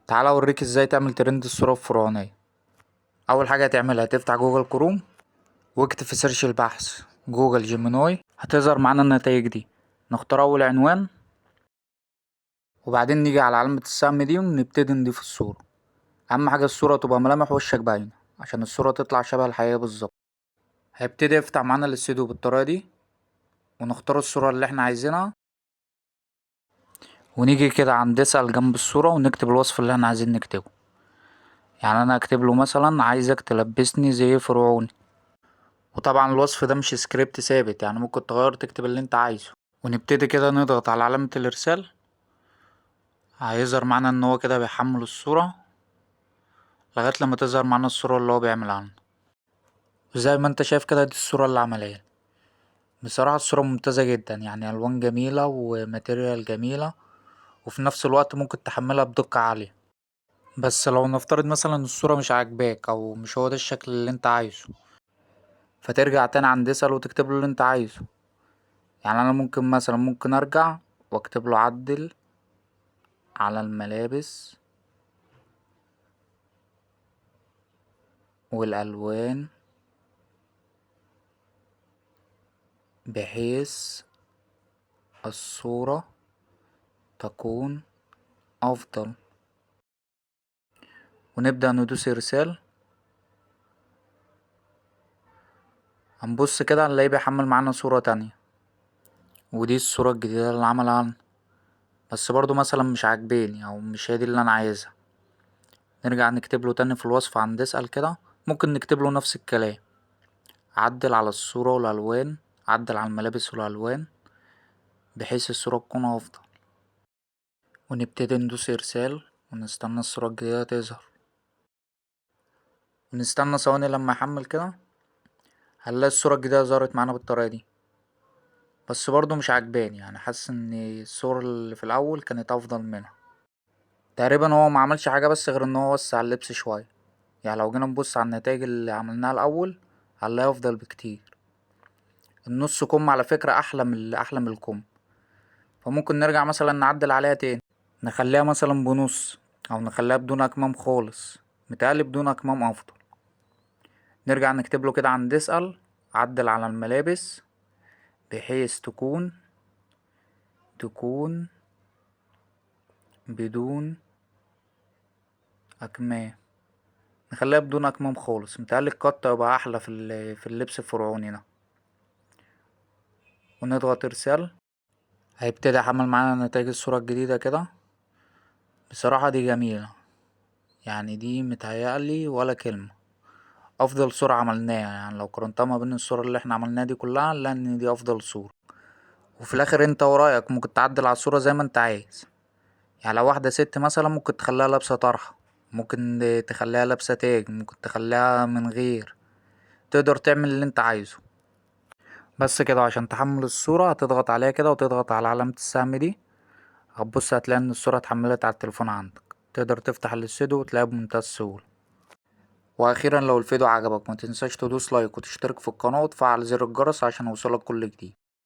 تعالى اوريك ازاي تعمل ترند الصورة الفرعونية. اول حاجة هتعملها هتفتح جوجل كروم واكتب في سيرش البحث جوجل جيميناي، هتظهر معانا النتائج دي. نختار اول عنوان وبعدين نيجي على علامة السهم دي ونبتدي نضيف الصورة. اهم حاجة الصورة تبقى ملامح وشك باينة عشان الصورة تطلع شبه الحقيقة بالظبط. هيبتدي يفتح معانا الاستوديو بالطريقة دي ونختار الصورة اللي احنا عايزينها ونيجي كده عند اسأل جنب الصورة ونكتب الوصف اللي احنا عايزين نكتبه. يعني انا اكتب له مثلا عايزك تلبسني زي فرعوني، وطبعا الوصف ده مش سكريبت ثابت، يعني ممكن تغير تكتب اللي انت عايزه. ونبتدي كده نضغط على علامة الارسال، هيظهر معانا ان هو كده بيحمل الصورة لغاية لما تظهر معانا الصورة اللي هو بيعمل عنها. وزي ما انت شايف كده دي الصورة العملية. بصراحة الصورة ممتازة جدا، يعني الوان جميلة وماتيريال جميلة، وفي نفس الوقت ممكن تحملها بدقة عالية. بس لو نفترض مثلا الصورة مش عاجباك او مش هو ده الشكل اللي انت عايزه، فترجع تاني عند اسأل وتكتب له اللي انت عايزه. يعني انا ممكن ارجع واكتب له عدل على الملابس والالوان بحيث الصورة تكون افضل، ونبدأ ندوس ارسال. هنبص كده هنلاقيه بيحمل معانا صورة تانية، ودي الصورة الجديدة اللي عملها عنها، بس برضو مثلا مش عاجباني او مش هي دي اللي انا عايزها. نرجع نكتب له تاني في الوصف عند اسأل كده، ممكن نكتب له نفس الكلام، عدل على الصورة والالوان، عدل على الملابس والالوان بحيث الصورة تكون افضل، ونبتدي ندوس ارسال ونستنى الصورة الجديدة تظهر، ونستنى ثواني لما يحمل كده. هنلاقي الصورة الجديدة ظهرت معانا بالطريقة دي، بس برضو مش عاجباني، يعني حاسس ان الصورة اللي في الاول كانت افضل منها. تقريبا هو ما عملش حاجة بس غير ان هو وسع اللبس شوية. يعني لو جينا نبص على النتائج اللي عملناها الاول هنلاقيها افضل بكتير. النص كم على فكرة احلى من الكم، فممكن نرجع مثلا نعدل عليها تاني، نخليها مثلا بنص او نخليها بدون اكمام خالص. متهيألي بدون اكمام افضل. نرجع نكتب له كده عند اسأل عدل على الملابس بحيث تكون بدون اكمام. نخليها بدون اكمام خالص، متهيألي القط يبقى احلى في اللبس الفرعوني ده. ونضغط ارسال، هيبتدي يحمل معانا نتائج الصورة الجديدة كده. بصراحة دي جميلة، يعني دي متهيألي ولا كلمة افضل صورة عملناها. يعني لو قارنتها ما بين الصور اللي احنا عملناها دي كلها هنلاقي ان دي افضل صورة. وفي الاخر انت ورايك ممكن تعدل على الصورة زي ما انت عايز. يعني لو واحدة ست مثلا ممكن تخليها لابسة طرحة، ممكن تخليها لابسة تاج، ممكن تخليها من غير، تقدر تعمل اللي انت عايزه. بس كده عشان تحمل الصورة هتضغط عليها كده وتضغط على علامة السهم دي، هتبص هتلاقي ان الصورة اتحملت على التليفون عندك. تقدر تفتح الاستوديو وتلاقيها بمنتهى السهولة. واخيرا لو الفيديو عجبك متنساش تدوس لايك وتشترك في القناة وتفعل زر الجرس عشان يوصلك كل جديد.